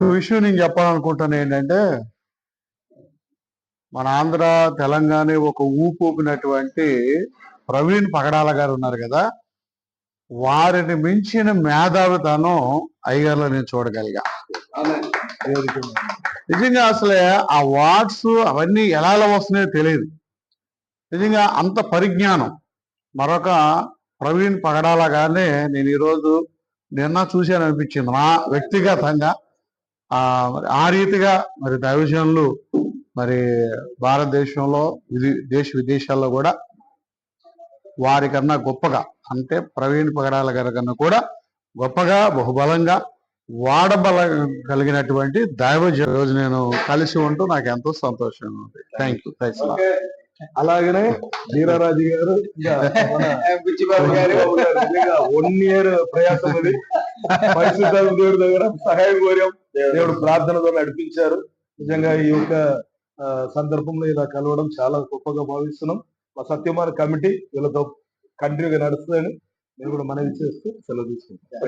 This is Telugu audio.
విషయం నేను చెప్పాలనుకుంటాను ఏంటంటే, మన ఆంధ్ర తెలంగాణ ఒక ఊపినటువంటి ప్రవీణ్ పగడాల గారు ఉన్నారు కదా, వారిని మించిన మేధావితనం అయ్యగారులో నేను చూడగలిగా. నిజంగా అసలే ఆ వార్డ్స్ అవన్నీ ఎలా వస్తున్నాయో తెలియదు. నిజంగా అంత పరిజ్ఞానం మరొక ప్రవీణ్ పగడాల గారినే నేను ఈరోజు నిన్న చూశాను అనిపించింది నా వ్యక్తిగతంగా. ఆ రీతిగా మరి దైవజనులు మరి భారతదేశంలో దేశ విదేశాల్లో కూడా వారికన్నా గొప్పగా, అంటే ప్రవీణ్ పగడాల గారి కన్నా కూడా గొప్పగా బహుబలంగా వాడబల కలిగినటువంటి దైవజనులు నేను కలిసి ఉంటూ నాకు ఎంతో సంతోషంగా ఉంది. Thank you. అలాగనే వీరారాజు గారు 1 year ప్రయాసం అది పరిశుద్ధాత్మ దేవుడి దగ్గర సహాయం కోరాం. దేవుడు ప్రార్థనతో నడిపించారు. నిజంగా ఈ యొక్క సందర్భంలో ఇలా కలవడం చాలా గొప్పగా భావిస్తున్నాం. మా సత్యమాన కమిటీ వీళ్ళతో కంటిన్యూగా నడుస్తుందని నేను కూడా మనవి చేస్తూ సెలవు తీసుకుంటాను.